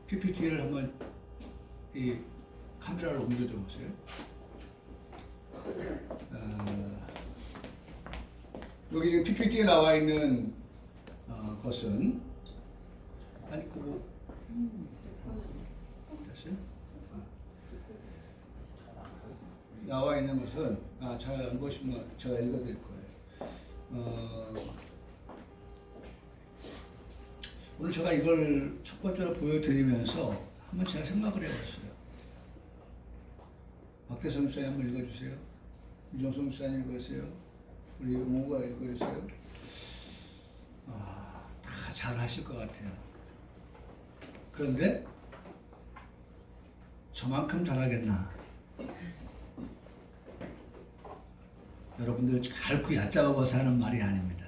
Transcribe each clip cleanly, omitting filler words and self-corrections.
PPT를 한번 이 카메라를 옮겨줘 보세요. 여기 지금 PPT에 나와 있는 것은 아니 그거 됐어요? 나와 있는 것은 잘 안 보시면 제가 읽어드릴 거예요. 오늘 제가 이걸 첫 번째로 보여드리면서 한번 제가 생각을 해봤어요. 박대성 목사님 한번 읽어주세요. 유정성 목사님 읽어주세요. 우리 옹호가 읽어주세요. 다 잘하실 것 같아요. 그런데 저만큼 잘하겠나? 여러분들 결코 얕잡아 봐서 하는 말이 아닙니다.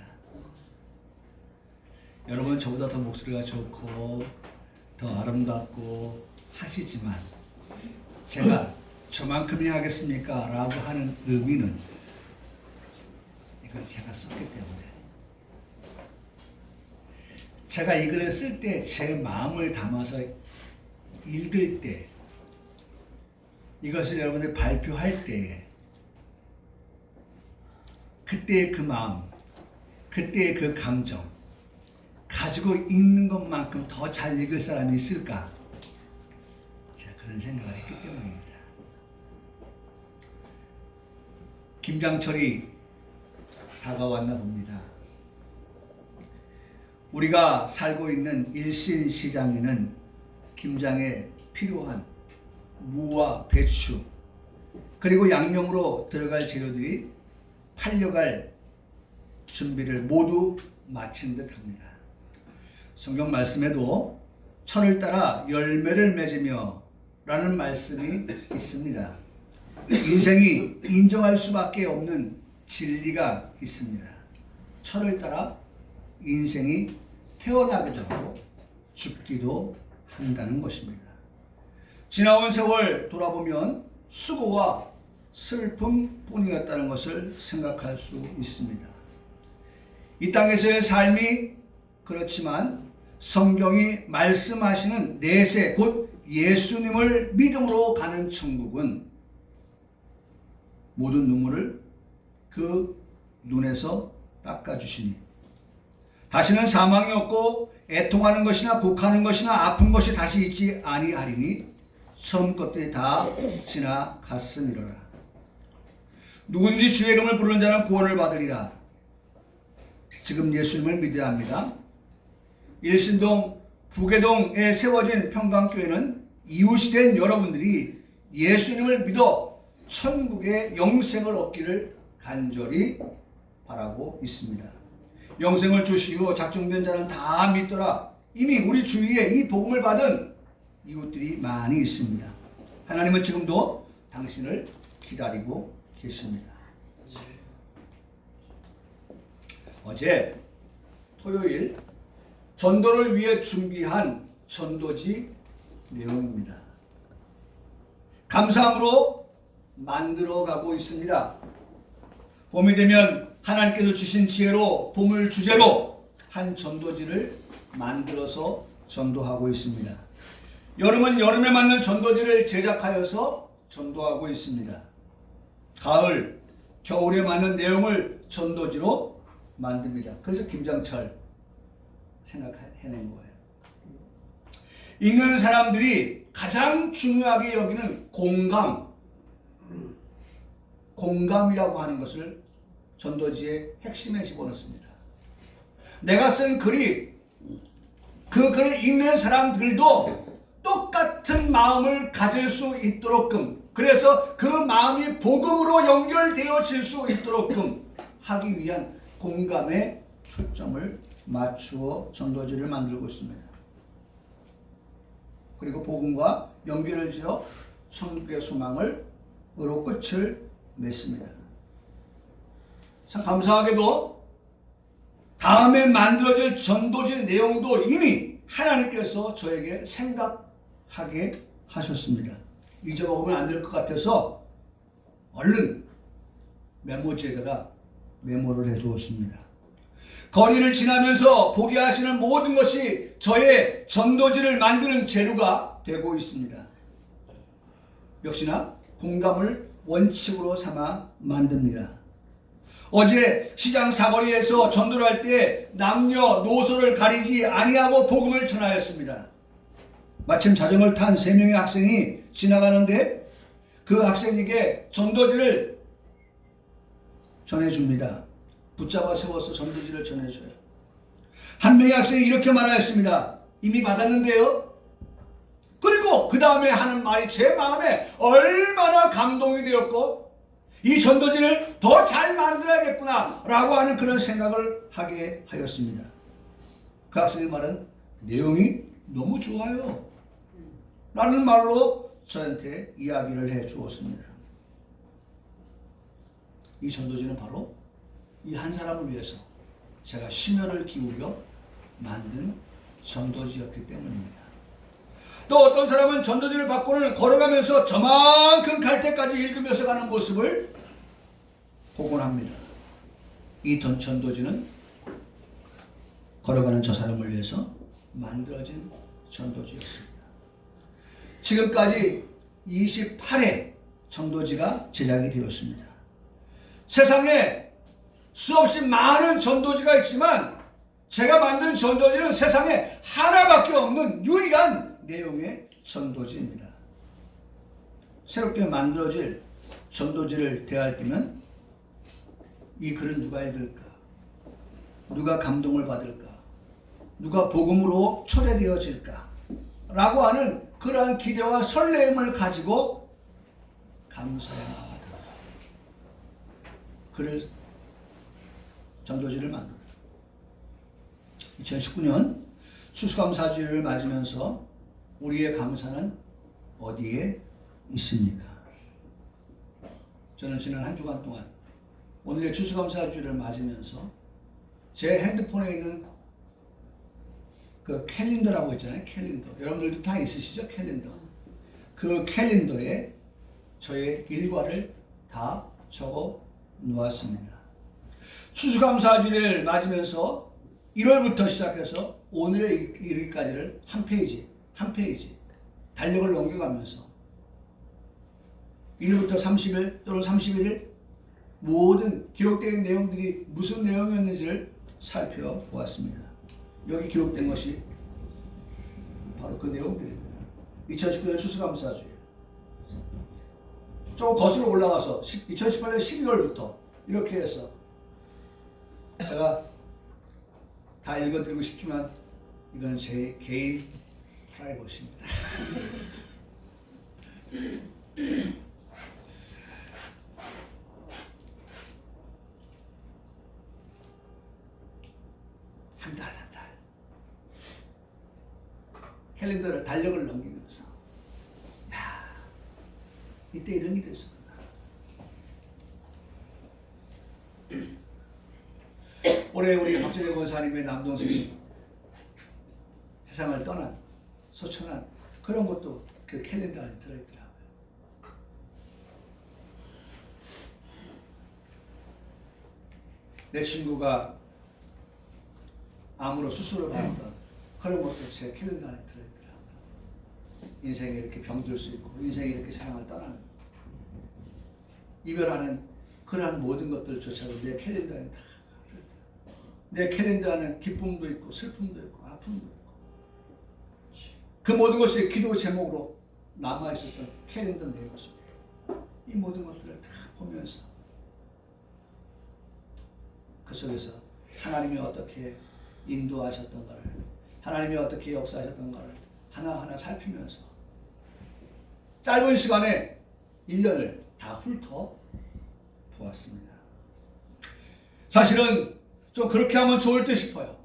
여러분 저보다 더 목소리가 좋고 더 아름답고 하시지만 제가 저만큼이 하겠습니까? 라고 하는 의미는 이걸 제가 썼기 때문에 제가 이 글을 쓸 때 제 마음을 담아서 읽을 때 이것을 여러분들 발표할 때에 그때의 그 마음, 그때의 그 감정 가지고 읽는 것만큼 더 잘 읽을 사람이 있을까? 제가 그런 생각을 했기 때문입니다. 김장철이 다가왔나 봅니다. 우리가 살고 있는 일신시장에는 김장에 필요한 무와 배추 그리고 양념으로 들어갈 재료들이 팔려갈 준비를 모두 마친 듯합니다. 성경 말씀에도 철을 따라 열매를 맺으며 라는 말씀이 있습니다. 인생이 인정할 수밖에 없는 진리가 있습니다. 철을 따라 인생이 태어나기도 하고 죽기도 한다는 것입니다. 지나온 세월 돌아보면 수고와 슬픔뿐이었다는 것을 생각할 수 있습니다. 이 땅에서의 삶이 그렇지만 성경이 말씀하시는 내세 곧 예수님을 믿음으로 가는 천국은 모든 눈물을 그 눈에서 닦아주시니 다시는 사망이 없고 애통하는 것이나 곡하는 것이나 아픈 것이 다시 있지 아니하리니 처음 것들이 다 지나갔음이로라. 누구든지 주의 이름을 부르는 자는 구원을 받으리라. 지금 예수님을 믿어야 합니다. 일신동 부계동에 세워진 평강교회는 이웃이 된 여러분들이 예수님을 믿어 천국의 영생을 얻기를 간절히 바라고 있습니다. 영생을 주시고 작정된 자는 다 믿더라. 이미 우리 주위에 이 복음을 받은 이웃들이 많이 있습니다. 하나님은 지금도 당신을 기다리고 계십니다. 어제 토요일 전도를 위해 준비한 전도지 내용입니다. 감사함으로 만들어가고 있습니다. 봄이 되면 하나님께서 주신 지혜로 봄을 주제로 한 전도지를 만들어서 전도하고 있습니다. 여름은 여름에 맞는 전도지를 제작하여서 전도하고 있습니다. 가을, 겨울에 맞는 내용을 전도지로 만듭니다. 그래서 김장철 생각해낸 거예요. 읽는 사람들이 가장 중요하게 여기는 공감이라고 하는 것을 전도지의 핵심에 집어넣습니다. 내가 쓴 글이 그 글을 읽는 사람들도 똑같은 마음을 가질 수 있도록끔, 그래서 그 마음이 복음으로 연결되어질 수 있도록끔 하기 위한 공감에 초점을 맞추어 전도지를 만들고 있습니다. 그리고 복음과 연결을 지어 천국의 소망으로 끝을 맺습니다. 참 감사하게도 다음에 만들어질 전도지 내용도 이미 하나님께서 저에게 생각하게 하셨습니다. 잊어먹으면 안 될 것 같아서 얼른 메모지에다가 메모를 해두었습니다. 거리를 지나면서 보게 하시는 모든 것이 저의 전도지를 만드는 재료가 되고 있습니다. 역시나 공감을 원칙으로 삼아 만듭니다. 어제 시장 사거리에서 전도를 할 때 남녀노소를 가리지 아니하고 복음을 전하였습니다. 마침 자전거를 탄 3명의 학생이 지나가는데 그 학생에게 전도지를 전해줍니다. 붙잡아 세워서 전도지를 전해줘요. 한 명의 학생이 이렇게 말하였습니다. 이미 받았는데요. 그리고 그 다음에 하는 말이 제 마음에 얼마나 감동이 되었고 이 전도지를 더 잘 만들어야겠구나 라고 하는 그런 생각을 하게 하였습니다. 그 학생의 말은 내용이 너무 좋아요 라는 말로 저한테 이야기를 해 주었습니다. 이 전도지는 바로 이 한 사람을 위해서 제가 심혈을 기울여 만든 전도지였기 때문입니다. 또 어떤 사람은 전도지를 받고는 걸어가면서 저만큼 갈 때까지 읽으면서 가는 모습을 보곤 합니다. 이 전도지는 걸어가는 저 사람을 위해서 만들어진 전도지였습니다. 지금까지 28회 전도지가 제작이 되었습니다. 세상에 수없이 많은 전도지가 있지만 제가 만든 전도지는 세상에 하나밖에 없는 유일한 내용의 전도지입니다. 새롭게 만들어질 전도지를 대할 때면 이 글은 누가 읽을까? 누가 감동을 받을까? 누가 복음으로 초대되어질까? 라고 하는 그러한 기대와 설레임을 가지고 감사의 마음으로 글을 전도지를 만듭니다. 2019년 추수감사주일을 맞으면서 우리의 감사는 어디에 있습니까? 저는 지난 한 주간 동안 오늘의 추수감사주일을 맞으면서 제 핸드폰에 있는 그 캘린더라고 있잖아요. 캘린더. 여러분들도 다 있으시죠? 캘린더. 그 캘린더에 저의 일과를 다 적어 놓았습니다. 추수감사주일을 맞으면서 1월부터 시작해서 오늘에 이르기까지를 한 페이지 달력을 넘겨가면서 1일부터 30일 또는 31일 모든 기록된 내용들이 무슨 내용이었는지를 살펴보았습니다. 여기 기록된 것이 바로 그 내용들입니다. 2019년 추수감사주일. 조금 거슬러 올라가서 2018년 12월부터 이렇게 해서 제가 다 읽어드리고 싶지만 이건 제 개인 프라이버시입니다. 한 달 캘린더를 달력을 넘기면서 야 이때 이런 일이 있었구나. 올해 우리 박정희 권사님의 남동생이 세상을 떠난 소천한 그런 것도 그 캘린더 안에 들어있더라고요. 내 친구가 암으로 수술을 받았던 그런 것도 제 캘린더 안에 들어있더라고요. 인생에 이렇게 병들 수 있고 인생에 이렇게 세상을 떠나는 이별하는 그러한 모든 것들조차도 내 캘린더 안에 다 내 캘린더 안에 기쁨도 있고 슬픔도 있고 아픔도 있고 그 모든 것이 기도 제목으로 남아있었던 캘린더 내용입니다. 이 모든 것들을 다 보면서 그 속에서 하나님이 어떻게 인도하셨던가를 하나님이 어떻게 역사하셨던가를 하나하나 살피면서 짧은 시간에 1년을 다 훑어 보았습니다. 사실은 좀 그렇게 하면 좋을 듯 싶어요.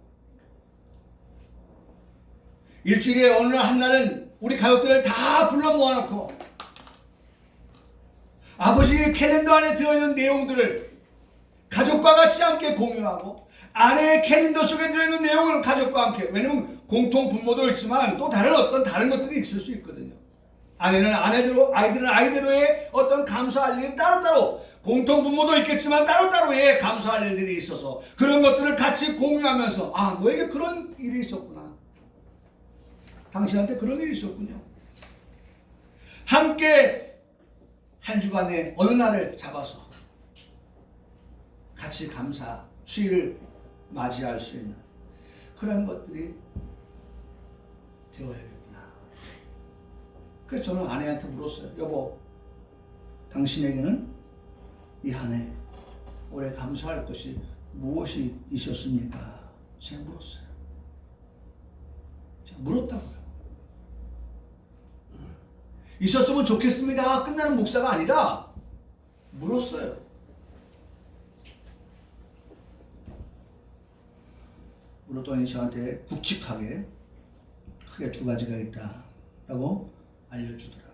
일주일에 어느 날 한날은 우리 가족들을 다 불러 모아놓고 아버지의 캘린더 안에 들어있는 내용들을 가족과 같이 함께 공유하고 아내의 캘린더 속에 들어있는 내용을 가족과 함께, 왜냐면 공통 분모도 있지만 또 다른 것들이 있을 수 있거든요. 아내는 아내대로, 아이들은 아이대로의 어떤 감사할 일이 따로따로 공통 분모도 있겠지만 따로따로의 감사할 일들이 있어서 그런 것들을 같이 공유하면서 너에게 그런 일이 있었구나. 당신한테 그런 일이 있었군요. 함께 한 주간의 어느 날을 잡아서 같이 감사, 수일을 맞이할 수 있는 그런 것들이 되어야겠구나. 그래서 저는 아내한테 물었어요. 여보, 당신에게는 이 한 해 올해 감사할 것이 무엇이 있었습니까? 제가 물었어요. 제가 물었다고요. 있었으면 좋겠습니다. 끝나는 목사가 아니라 물었어요. 물었더니 저한테 굵직하게 크게 두 가지가 있다라고 알려주더라고요.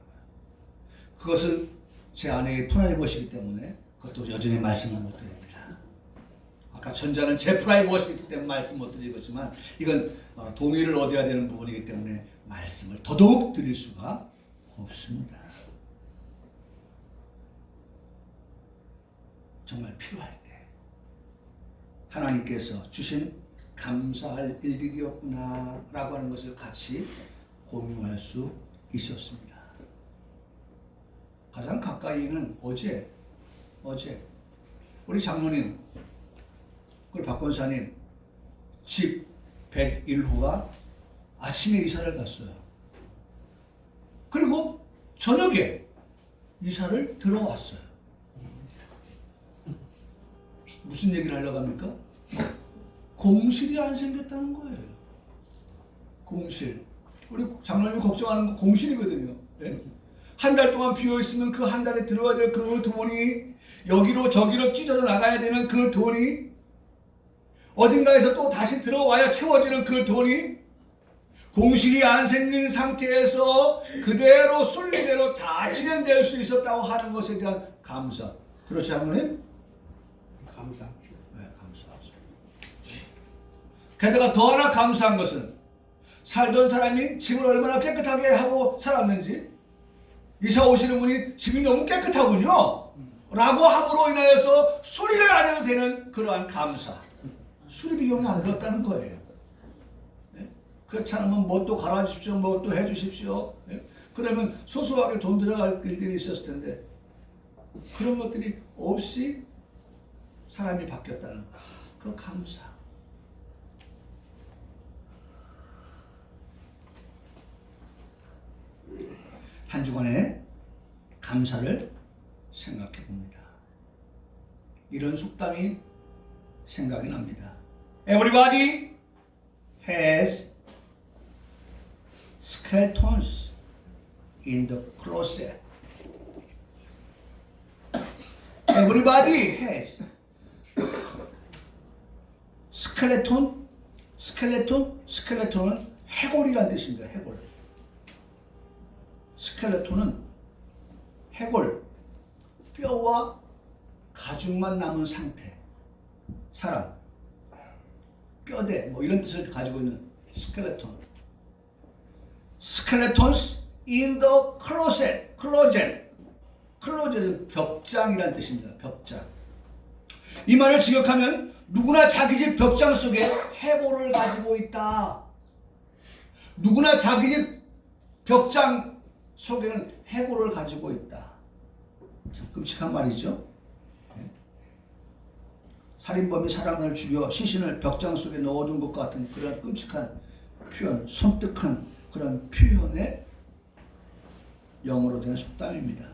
그것은 제 아내의 프라이버시이기 때문에 그것도 여전히 말씀을 못 드립니다. 아까 전자는 제 프라이버시이기 때문에 말씀 못 드릴 것이지만 이건 동의를 얻어야 되는 부분이기 때문에 말씀을 더더욱 드릴 수가 없습니다. 정말 필요할 때 하나님께서 주신 감사할 일들이었구나 라고 하는 것을 같이 공유할 수 있었습니다. 가장 가까이는 어제 우리 장로님, 우리 박권사님 집 101호가 아침에 이사를 갔어요. 그리고 저녁에 이사를 들어왔어요. 무슨 얘기를 하려고 합니까? 공실이 안 생겼다는 거예요. 공실. 우리 장로님이 걱정하는 거 공실이거든요. 네? 한 달 동안 비어있으면 그 한 달에 들어가야 될 그 돈이 여기로 저기로 찢어져 나가야 되는 그 돈이 어딘가에서 또 다시 들어와야 채워지는 그 돈이 공실이 안 생긴 상태에서 그대로 순리대로 다 진행될 수 있었다고 하는 것에 대한 감사. 그렇지 않으면? 감사합니다. 네, 감사하죠. 게다가 더 하나 감사한 것은 살던 사람이 집을 얼마나 깨끗하게 하고 살았는지 이사 오시는 분이 집이 너무 깨끗하군요 라고 함으로 인하여서 수리를 안 해도 되는 그러한 감사. 수리 비용이 안 들었다는 거예요. 네? 그렇지 않으면 뭐 또 갈아주십시오, 뭐 또 해주십시오. 네? 그러면 소소하게 돈 들어갈 일들이 있었을 텐데 그런 것들이 없이 사람이 바뀌었다는 그 감사. 한 주간의 감사를 생각해 봅니다. 이런 속담이 생각이 납니다. Everybody has skeletons in the closet. Everybody has skeleton. skeleton은 해골이라는 뜻입니다. 해골. 스켈레톤은 해골, 뼈와 가죽만 남은 상태. 사람, 뼈대, 뭐 이런 뜻을 가지고 있는 스켈레톤. Skeletons in the closet. 클로젯은 벽장이라는 뜻입니다. 벽장. 이 말을 직역하면 누구나 자기 집 벽장 속에 해골을 가지고 있다. 누구나 자기 집 벽장 속에는 해골을 가지고 있다. 참 끔찍한 말이죠. 살인범이 사람을 죽여 시신을 벽장 속에 넣어둔 것 같은 그런 끔찍한 표현, 섬뜩한 그런 표현의 영어로 된 속담입니다.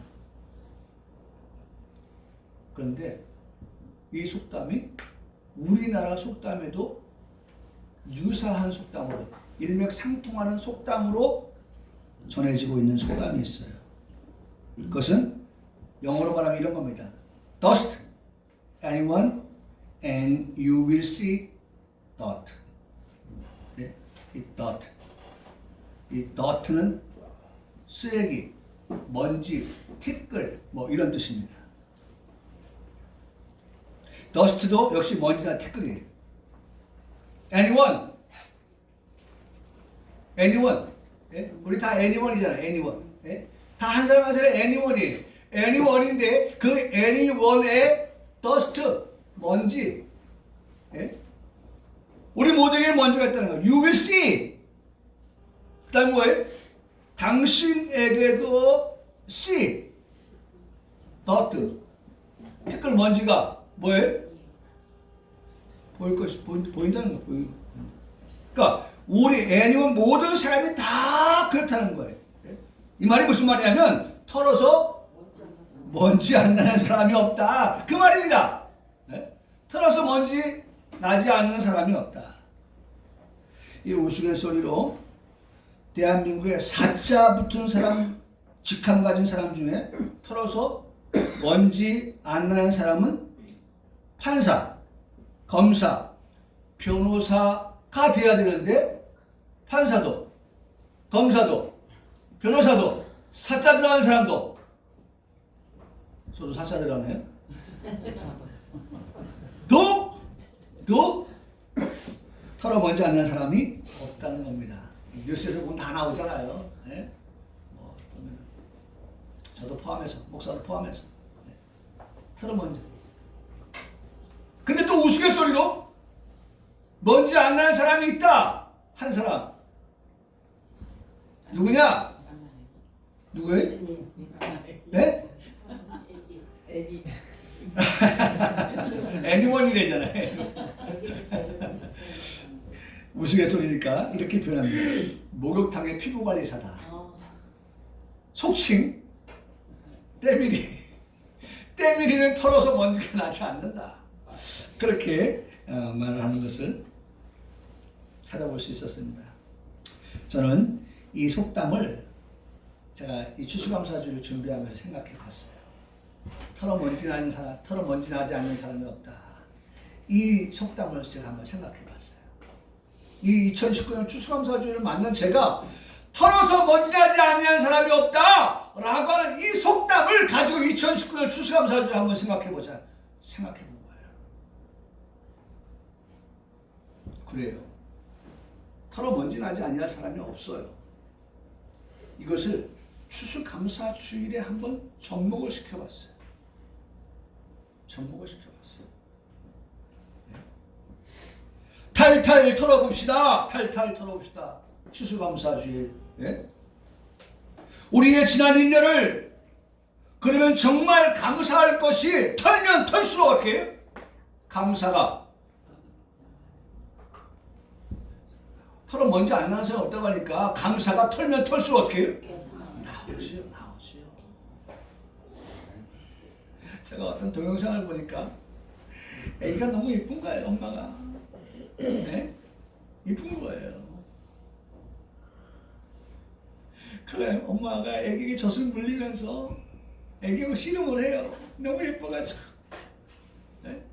그런데 이 속담이 우리나라 속담에도 유사한 속담으로 일맥상통하는 속담으로 전해지고 있는 속담이 있어요. 그것은 영어로 말하면 이런 겁니다. Dust anyone and you will see dot. 네? 이 dot. 이 dot는 쓰레기, 먼지, 티끌 뭐 이런 뜻입니다. dust도 역시 먼지나 티끌이에요. anyone. 예? 우리 다 anyone이잖아요. anyone. 예? 다 한 사람 한 사람 anyone이에요. anyone인데 그 anyone의 dust, 먼지. 예? 우리 모두에게 먼지가 있다는 거예요. You will see. 그 다음 뭐예요? 당신에게도 see. dust. 티끌 먼지가 뭐예요? 보인다는 거. 그러니까 우리 anyone 모든 사람이 다 그렇다는 거예요. 이 말이 무슨 말이냐면 털어서 먼지 안 나는 사람이 없다. 그 말입니다. 네? 털어서 먼지 나지 않는 사람이 없다. 이 우스갯소리로 대한민국에 사자 붙은 사람, 직함 가진 사람 중에 털어서 먼지 안 나는 사람은 판사, 검사, 변호사가 돼야 되는데 판사도, 검사도, 변호사도, 사자 들어가는 사람도, 저도 사자 들어가네요. 도 털어 먼지 않는 사람이 없다는 겁니다. 뉴스에서 보면 다 나오잖아요. 네? 저도 포함해서, 목사도 포함해서. 네. 털어 먼지. 근데 또 우스갯소리로 먼지 안 나는 사람이 있다. 한 사람. 누구냐? 누구예요? 네? 애니원이래잖아요. 우스갯소리니까 이렇게 표현합니다. 목욕탕의 피부관리사다. 속칭 때밀이. 때밀이는 털어서 먼지가 나지 않는다. 그렇게 말을 하는 것을 찾아볼 수 있었습니다. 저는 이 속담을 제가 이 추수감사주를 준비하면서 생각해 봤어요. 털어 먼지 나지 않는 사람이 없다. 이 속담을 제가 한번 생각해 봤어요. 이 2019년 추수감사주를 만난 제가 털어서 먼지 나지 않는 사람이 없다 라고 하는 이 속담을 가지고 2019년 추수감사주를 한번 생각해 본 거예요. 그래요. 털어 먼지 나지 않는 사람이 없어요. 이것을 추수감사주일에 한번 접목을 시켜봤어요. 네. 탈탈 털어봅시다. 추수감사주일. 네? 우리의 지난 1년을 그러면 정말 감사할 것이 털면 털수록 어떻게 해요? 감사가 털어 먼지 안 나는 사람이 없다고 하니까 감사가 털면 털수록 어떻게 해요? 나오지요. 제가 어떤 동영상을 보니까 애기가 너무 이쁜 거예요. 엄마가. 네? 이쁜 거예요. 그래, 엄마가 애기에게 젖을 물리면서 애기하고 씨름을 해요. 너무 예뻐가지고. 네?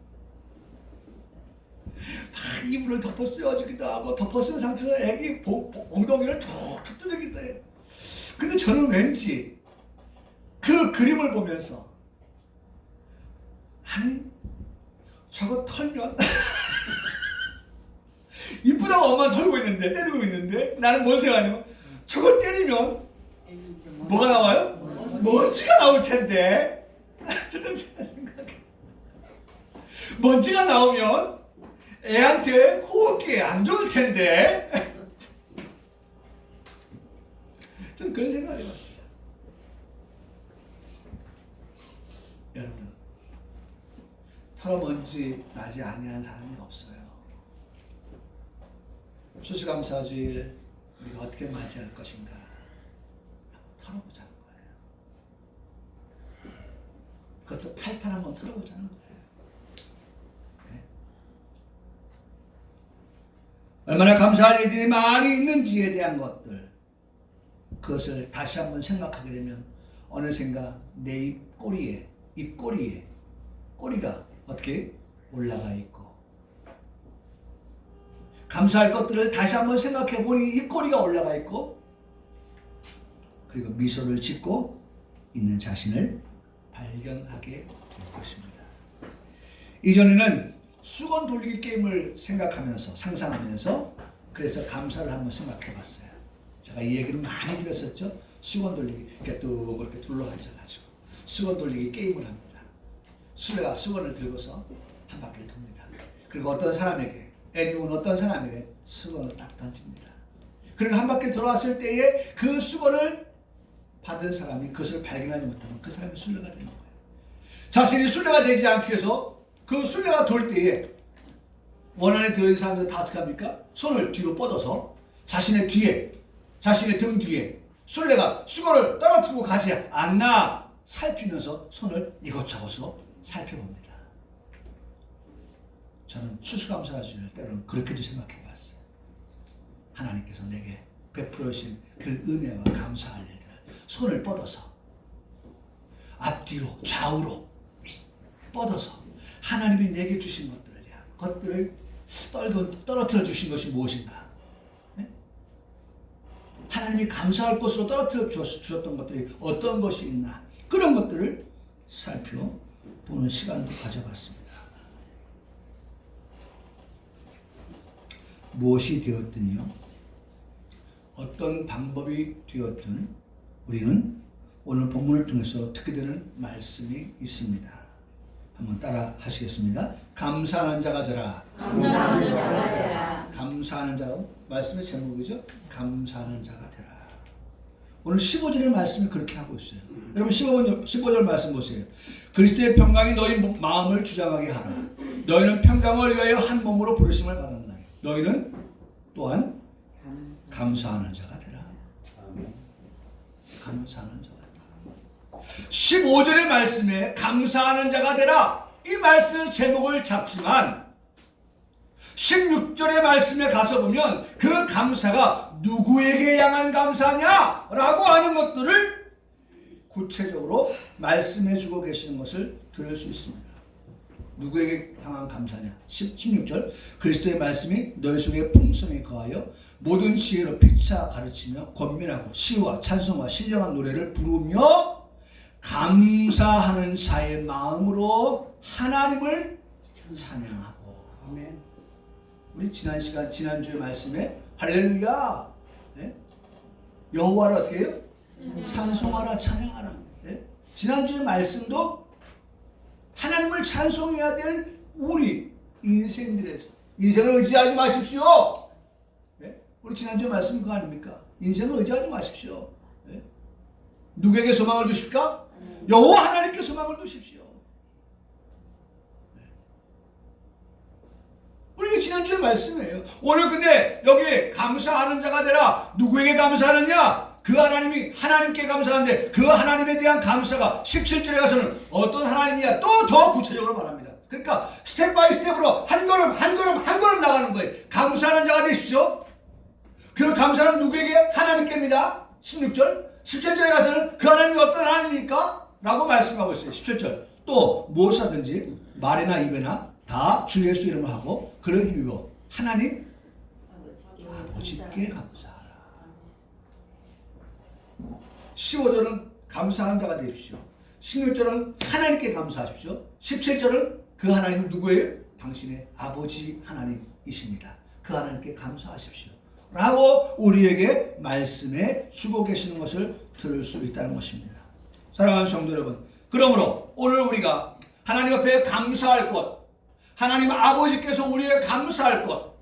막 이불을 덮어 쓰여주기도 하고 덮어 쓴 상태에서 애기 엉덩이를 툭툭 두들기도 해요. 근데 저는 왠지 그 그림을 보면서 아니 저거 털면 이쁘다고 엄마 털고 있는데 때리고 있는데 나는 뭔 생각하냐면 저걸 때리면 뭐가 나와요? 먼지가 나올 텐데 저는 생각해. 먼지가 나오면 애한테 호흡기에 안 좋을 텐데 저는 그런 생각을 해봤어요. 여러분 털어 먼지 나지 아니한 사람이 없어요. 추수감사주일 우리가 어떻게 맞이할 것인가 털어보자는 거예요. 그것도 탈탈 한번 털어보자는 거예요. 네? 얼마나 감사할 일들이 많이 있는지에 대한 것들 그것을 다시 한번 생각하게 되면 어느샌가 내 입꼬리에 꼬리가 어떻게 올라가 있고 감사할 것들을 다시 한번 생각해 보니 입꼬리가 올라가 있고 그리고 미소를 짓고 있는 자신을 발견하게 될 것입니다. 이전에는 수건 돌리기 게임을 상상하면서 그래서 감사를 한번 생각해 봤어요. 제가 이 얘기를 많이 들었었죠. 수건 돌리기 이렇게 또 그렇게 둘러앉아가지고 수건 돌리기 게임을 합니다. 술래가 수건을 들고서 한 바퀴를 돕니다. 그리고 어떤 사람에게, 애니온 어떤 사람에게 수건을 딱 던집니다. 그리고 한 바퀴 돌아왔을 때에 그 수건을 받은 사람이 그것을 발견하지 못하면 그 사람이 술래가 되는 거예요. 자신이 술래가 되지 않기 위해서 그 술래가 돌 때에 원안에 들어있는 사람들 다 어떻게 합니까? 손을 뒤로 뻗어서 자신의 뒤에, 자신의 등 뒤에 술래가 수건을 떨어뜨리고 가지 않나 살피면서 손을 이것저것으로 살펴봅니다. 저는 추수감사주를 때로는 그렇게도 생각해 봤어요. 하나님께서 내게 베풀어 주신 그 은혜와 감사할 일들을 손을 뻗어서 앞뒤로 좌우로 뻗어서 하나님이 내게 주신 것들에 대한 것들을 떨어뜨려 주신 것이 무엇인가? 네? 하나님이 감사할 것으로 떨어뜨려 주셨던 것들이 어떤 것이 있나? 그런 것들을 살펴보는 시간도 가져봤습니다. 무엇이 되었든요, 어떤 방법이 되었든 우리는 오늘 본문을 통해서 듣게 되는 말씀이 있습니다. 한번 따라 하시겠습니다. 감사하는 자가 되라. 감사하는 자가 되라. 감사하는 자, 말씀의 제목이죠. 감사하는 자가 되라. 오늘 15절의 말씀이 그렇게 하고 있어요. 여러분 15절 말씀 보세요. 그리스도의 평강이 너희 마음을 주장하게 하라. 너희는 평강을 위하여 한 몸으로 부르심을 받았나니 너희는 또한 감사하는 자가 되라. 감사하는 자가 되라. 15절의 말씀에 감사하는 자가 되라, 이 말씀의 제목을 잡지만 16절의 말씀에 가서 보면 그 감사가 누구에게 향한 감사냐라고 하는 것들을 구체적으로 말씀해 주고 계시는 것을 들을 수 있습니다. 누구에게 향한 감사냐? 16절 그리스도의 말씀이 너희 속에 풍성히 거하여 모든 지혜로 피차 가르치며 권면하고 시와 찬송과 신령한 노래를 부르며 감사하는 자의 마음으로 하나님을 찬양하고. 아멘. 우리 지난주의 말씀에 할렐루야, 네? 여호와를 어떻게 해요? 찬송하라, 찬양하라. 네? 지난주의 말씀도 하나님을 찬송해야 될 우리 인생들에서 인생을 의지하지 마십시오. 네? 우리 지난주의 말씀 그거 아닙니까? 인생을 의지하지 마십시오. 네? 누구에게 소망을 두십니까? 여호와 하나님께 소망을 두십시오. 네. 우리 지난주의 말씀이에요. 오늘 근데 여기 감사하는 자가 되라. 누구에게 감사하느냐? 그 하나님이 하나님께 감사하는데 그 하나님에 대한 감사가 17절에 가서는 어떤 하나님이냐 또 더 구체적으로 말합니다. 그러니까 스텝 바이 스텝으로 한 걸음 나가는 거예요. 감사하는 자가 되십시오. 그 감사는 누구에게? 하나님께입니다. 16절 17절에 가서는 그 하나님이 어떤 하나님입니까? 라고 말씀하고 있어요. 17절 또 무엇이든지 말이나 입에나 다 주 예수 이름을 하고 그런 힘으로 하나님 아버지께 감사하라. 15절은 감사하는 자가 되십시오. 16절은 하나님께 감사하십시오. 17절은 그 하나님은 누구예요? 당신의 아버지 하나님이십니다. 그 하나님께 감사하십시오. 라고 우리에게 말씀해 주고 계시는 것을 들을 수 있다는 것입니다. 사랑하는 성도 여러분, 그러므로 오늘 우리가 하나님 앞에 감사할 것, 하나님 아버지께서 우리에게 감사할 것,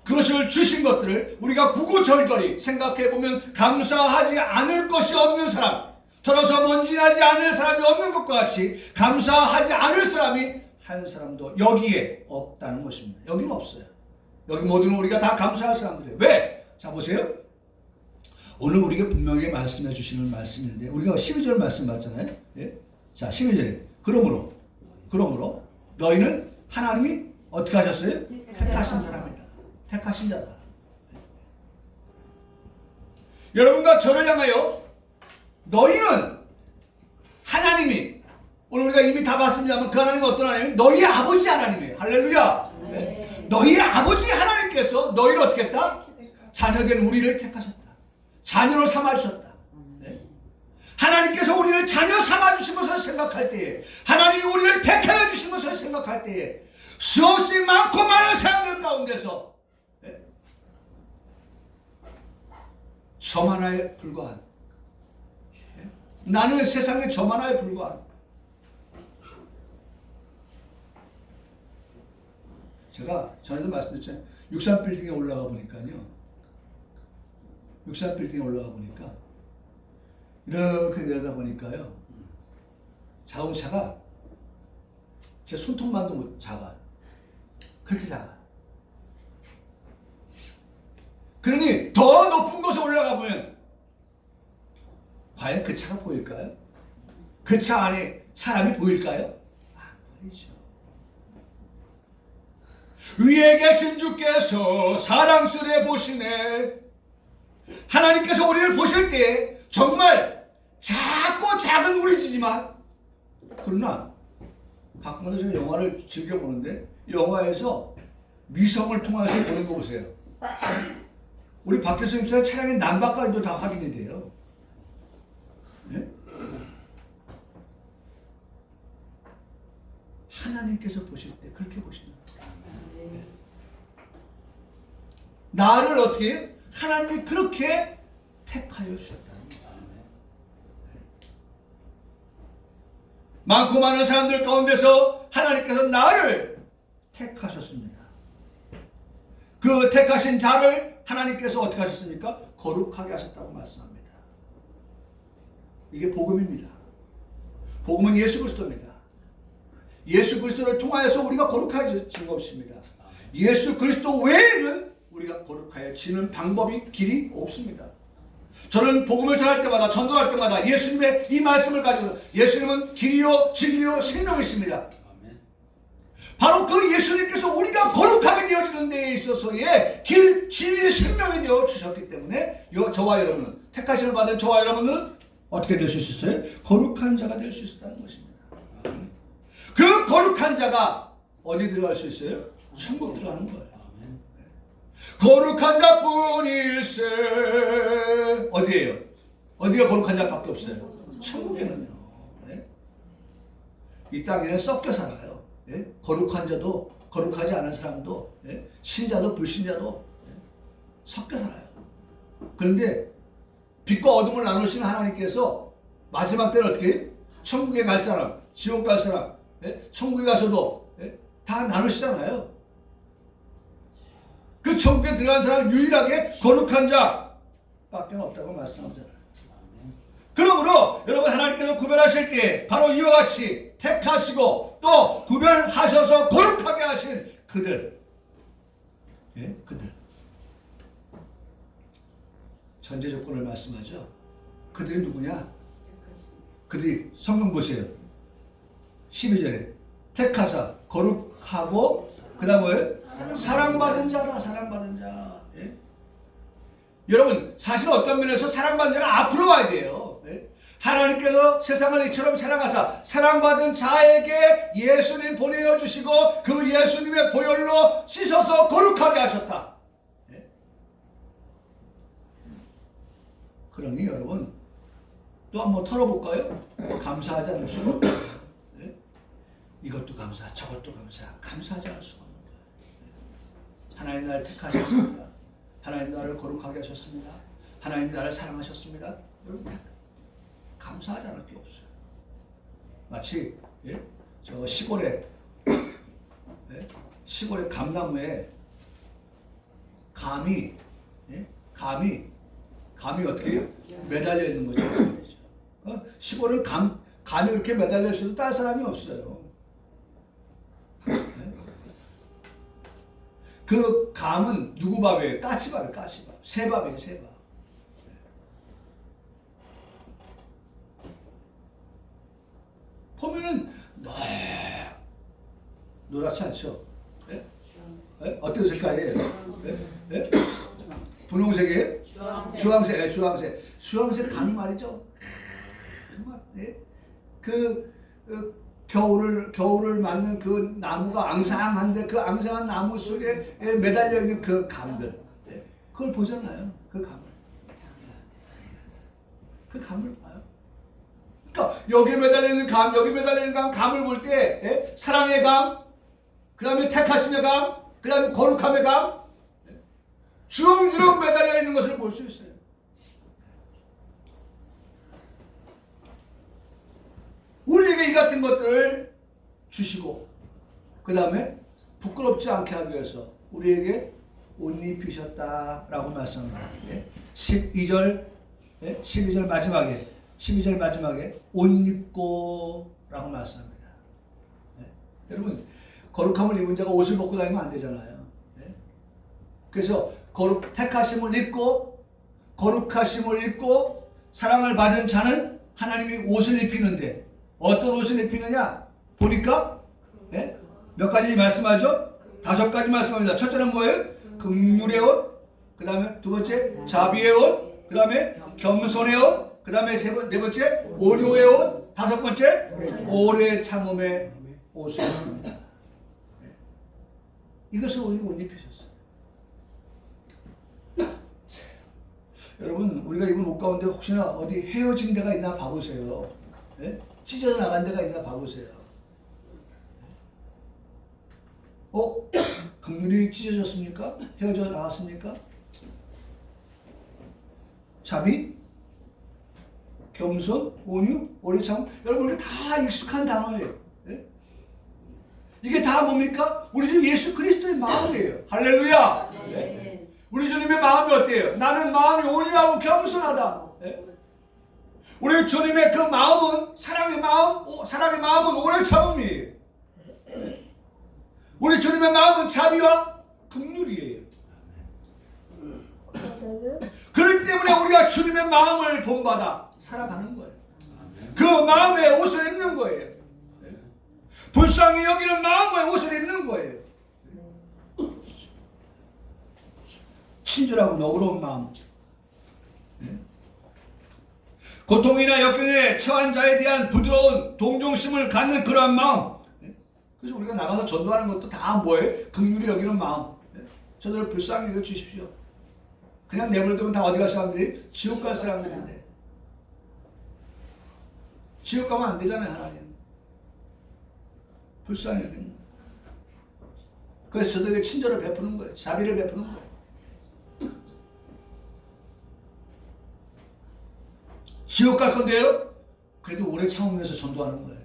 그것을 주신 것들을 우리가 구구절절히 생각해보면 감사하지 않을 것이 없는 사람, 털어서 먼지나지 않을 사람이 없는 것과 같이 감사하지 않을 사람이 한 사람도 여기에 없다는 것입니다. 여기는 없어요. 여기 모든 우리가 다 감사할 사람들이에요. 왜? 자 보세요. 오늘 우리가 분명히 말씀해 주시는 말씀인데 우리가 12절 말씀 봤잖아요. 예? 자 12절에 그러므로 너희는 하나님이 어떻게 하셨어요? 택하신 사람이다. 택하신 자다. 여러분과 저를 향하여 너희는 하나님이, 오늘 우리가 이미 다 봤습니다만 그 하나님은 어떤 하나님? 너희 아버지 하나님이에요. 할렐루야. 네. 너희 아버지 하나님께서 너희를 어떻게 했다? 자녀된 우리를 택하셨다. 자녀로 삼아주셨다. 네. 하나님께서 우리를 자녀 삼아주신 것을 생각할 때에, 하나님이 우리를 택하여 주신 것을 생각할 때에 수없이 많고 많은 사람들 가운데서 점 하나에 불과한 나는 세상의 점 하나에 불과한. 제가 전에도 말씀드렸잖아요. 63빌딩에 올라가 보니까요. 63빌딩에 올라가 보니까 이렇게 내려다 보니까요. 자동차가 제 손톱만도 못 작아요. 그렇게 작아요. 그러니 더 높은 곳에 올라가 보면 과연 그 차가 보일까요? 그 차 안에 사람이 보일까요? 안 보이죠. 위에 계신 주께서 사랑스레 보시네. 하나님께서 우리를 보실 때 정말 작고 작은 우리 지지만, 그러나 가끔가다 제가 영화를 즐겨보는데 영화에서 위성을 통해서 보는 거 보세요. 우리 박태수 집사 차량의 난방까지도 다 확인이 돼요. 네? 하나님께서 보실 때 그렇게 보시는 거예요. 네. 나를 어떻게 해요? 하나님이 그렇게 택하여 주셨다는 거예요. 많고 많은 사람들 가운데서 하나님께서 나를 택하셨습니다. 그 택하신 자를 하나님께서 어떻게 하셨습니까? 거룩하게 하셨다고 말씀합니다. 이게 복음입니다. 복음은 예수 그리스도입니다. 예수 그리스도를 통하여서 우리가 거룩해진 것입니다. 예수 그리스도 외에는 우리가 거룩해지는 방법이 길이 없습니다. 저는 복음을 전할 때마다 전도할 때마다 예수님의 이 말씀을 가지고 예수님은 길이요 진리요 생명이십니다. 바로 그 예수님께서 우리가 거룩하게 되어지는 데에 있어서의 길, 진리, 생명이 되어 주셨기 때문에 저와 여러분은, 택하심을 받은 저와 여러분은 어떻게 될 수 있었어요? 거룩한 자가 될 수 있었다는 것입니다. 그 거룩한 자가 어디 들어갈 수 있어요? 천국 들어가는 거예요. 거룩한 자뿐일세. 어디예요? 어디가 거룩한 자밖에 없어요? 천국에는요. 네? 이 땅에는 섞여 살아요. 네? 거룩한 자도 거룩하지 않은 사람도, 네? 신자도 불신자도, 네? 섞여 살아요. 그런데 빛과 어둠을 나누시는 하나님께서 마지막 때는 어떻게 해요? 천국에 갈 사람, 지옥 갈 사람, 네? 천국에 가서도, 네? 다 나누시잖아요. 그 천국에 들어간 사람은 유일하게 거룩한 자밖에 없다고 말씀하잖아요. 그러므로 여러분 하나님께서 구별하실 때 바로 이와 같이 택하시고 또 구별하셔서 거룩하게 하신 그들, 예? 그들 전제 조건을 말씀하죠. 그들이 누구냐? 그들이 성경 보세요. 12절에 택하사 거룩하고 그 다음 뭐예요? 사랑받은 자다. 사랑받은 자. 예? 여러분 사실 어떤 면에서 사랑받은 자가 앞으로 와야 돼요. 예? 하나님께서 세상을 이처럼 사랑하사 사랑받은 자에게 예수님 보내주시고 그 예수님의 보혈로 씻어서 거룩하게 하셨다. 예? 그러니 여러분 또 한번 털어볼까요? 감사하지 않을 수가 없어요. 예? 이것도 감사, 저것도 감사, 감사하지 않을 수가 없어요. 하나님 나를 택하셨습니다. 하나님 나를 거룩하게 하셨습니다. 하나님 나를 사랑하셨습니다. 여러분 감사하지 않을 게 없어요. 마치 예? 저 시골에 예? 시골의 감나무에 감이 예? 감이 어떻게 해요? 매달려 있는 거죠. 시골은 감이 이렇게 매달려 있어도 딸 사람이 없어요. 그 감은 누구 밥이에요? 까치밥이에요. 까치밥. 새밥이에요. 새밥. 보면은 노랗지 않죠? 네? 네? 어떤 색깔이에요? 네? 네? 분홍색이에요? 주황색. 네, 주황색. 주황색 감이 말이죠. 네? 겨울을 맞는 그 나무가 앙상한데 그 앙상한 나무 속에 매달려 있는 그 감들, 그걸 보잖아요. 그 감을 봐요. 그러니까 여기 매달려 있는 감, 여기 매달려 있는 감을 볼 때 사랑의 감, 그 다음에 택하심의 감, 그 다음에 거룩함의 감, 주렁주렁 매달려 있는 것을 볼 수 있어요. 우리에게 이 같은 것들을 주시고 그 다음에 부끄럽지 않게 하기 위해서 우리에게 옷 입히셨다라고 말씀합니다. 12절 12절 마지막에 옷 입고 라고 말씀합니다. 여러분 거룩함을 입은 자가 옷을 벗고 다니면 안 되잖아요. 그래서 택하심을 입고 거룩하심을 입고 사랑을 받은 자는 하나님이 옷을 입히는데 어떤 옷을 입히느냐 보니까 몇 가지 말씀하죠? 5가지 말씀합니다. 첫째는 뭐예요? 긍휼의 옷, 그 다음에 두 번째 자비의 옷, 그 다음에 겸손의 옷, 그 다음에 네 번째 온유의 옷, 5번째 오래 참음의 옷을 입습니다. 이것을 우리 옷 입히셨어요. 여러분 우리가 입은 옷 가운데 혹시나 어디 헤어진 데가 있나 봐보세요. 찢어져 나간 데가 있나 봐보세요. 긍휼이 찢어졌습니까? 헤어져 나갔습니까? 자비, 겸손, 온유, 오래 참, 여러분 이게 다 익숙한 단어예요. 이게 다 뭡니까? 우리 주 예수 그리스도의 마음이에요. 할렐루야. 우리 주님의 마음이 어때요? 나는 마음이 온유하고 겸손하다. 우리 주님의 그 마음은 사랑의 마음은 오래 참음이에요. 우리 주님의 마음은 자비와 긍휼이에요. 그렇기 때문에 우리가 주님의 마음을 본받아 살아가는 거예요. 그 마음의 옷을 입는 거예요. 불쌍히 여기는 마음의 옷을 입는 거예요. 친절하고 너그러운 마음. 고통이나 역경에 처한 자에 대한 부드러운 동정심을 갖는 그러한 마음. 그래서 우리가 나가서 전도하는 것도 다 뭐예요? 긍휼히 여기는 마음. 저들을 불쌍히 여겨 주십시오. 그냥 내버려두면 다 어디 갈 사람들이? 지옥 갈 사람들인데. 지옥 가면 안 되잖아요, 하나님. 불쌍히 여기는 거예요. 그래서 저들에게 친절을 베푸는 거예요. 자비를 베푸는 거예요. 지옥 갈 건데요? 그래도 오래 참으면서 전도하는 거예요.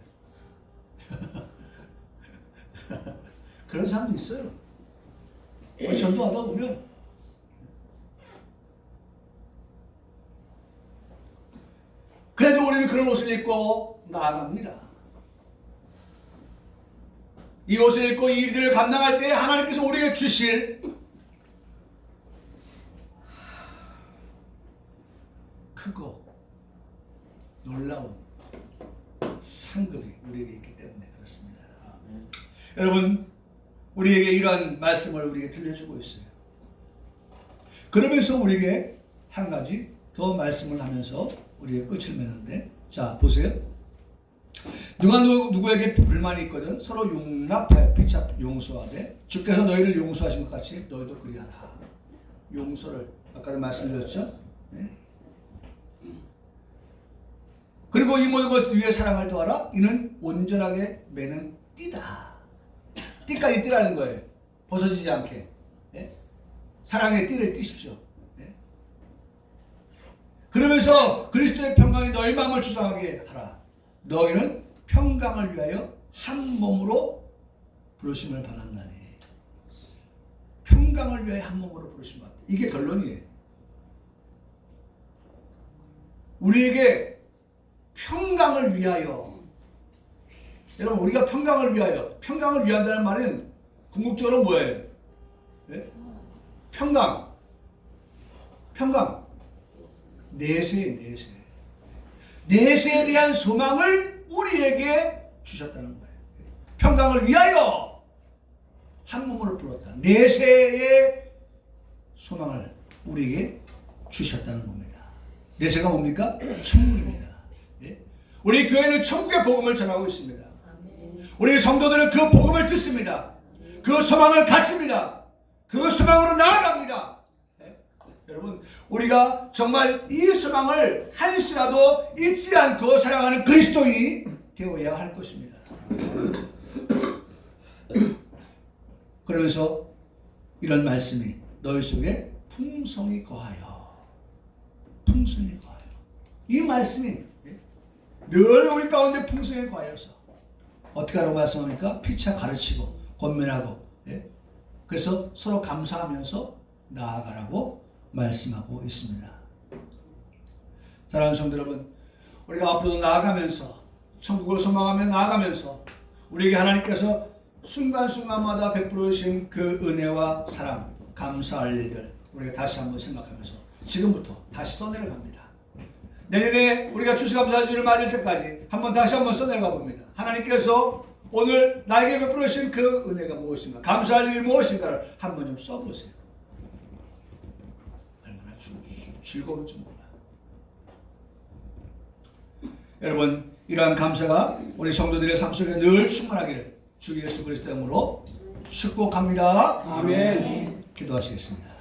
그런 사람도 있어요. 우리 전도하다 보면 그래도 우리는 그런 옷을 입고 나아갑니다. 이 옷을 입고 이 일들을 감당할 때 하나님께서 우리에게 주실 크고 놀라운 상급이 우리에게 있기 때문에 그렇습니다. 여러분 우리에게 이러한 말씀을 우리에게 들려주고 있어요. 그러면서 우리에게 한 가지 더 말씀을 하면서 우리의 끝을 맺는데, 자 보세요. 누가 누구에게 불만이 있거든 서로 용납하여 피차 용서하되 주께서 너희를 용서하신 것 같이 너희도 그리하라. 용서를 아까도 말씀드렸죠. 그리고 이 모든 것 위에 사랑을 더하라. 이는 온전하게 매는 띠다. 띠까지 띠라는 거예요. 벗어지지 않게. 사랑의 띠를 띠십시오. 그러면서 그리스도의 평강이 너희 마음을 주장하게 하라. 너희는 평강을 위하여 한 몸으로 부르심을 받았나니. 평강을 위하여 한 몸으로 부르심을 받았다. 이게 결론이에요. 우리에게 평강을 위하여. 여러분 우리가 평강을 위한다는 말은 궁극적으로 뭐예요? 평강. 내세에 대한 소망을 우리에게 주셨다는 거예요. 평강을 위하여 한 몸으로 불렀다. 내세의 소망을 우리에게 주셨다는 겁니다. 내세가 뭡니까? 천국입니다. 우리 교회는 천국의 복음을 전하고 있습니다. 우리 성도들은 그 복음을 듣습니다. 그 소망을 갖습니다. 그 소망으로 나아갑니다. 여러분 우리가 정말 이 소망을 한시라도 잊지 않고 살아가는 그리스도인이 되어야 할 것입니다. 그러면서 이런 말씀이 너희 속에 풍성히 거하여 이 말씀이 늘 우리 가운데 풍성에 과하여서 어떻게 하라고 말씀합니까? 피차 가르치고 권면하고, 예? 그래서 서로 감사하면서 나아가라고 말씀하고 있습니다. 사랑하는 성도 여러분, 우리가 앞으로 나아가면서 천국을 소망하며 나아가면서 우리에게 하나님께서 순간순간마다 베풀어 주신 그 은혜와 사랑, 감사할 일들 우리가 다시 한번 생각하면서 지금부터 다시 써내려갑니다. 내년에 우리가 추수감사주를 맞을 때까지 다시 한번 써내려가 봅니다. 하나님께서 오늘 나에게 베풀어 주신 그 은혜가 무엇인가, 감사할 일이 무엇인가를 한번 좀 써보세요. 얼마나 즐거울지 몰라요. 여러분, 이러한 감사가 우리 성도들의 삶 속에 늘 충만하기를 주 예수 그리스도 이름으로 축복합니다. 아멘. 기도하시겠습니다.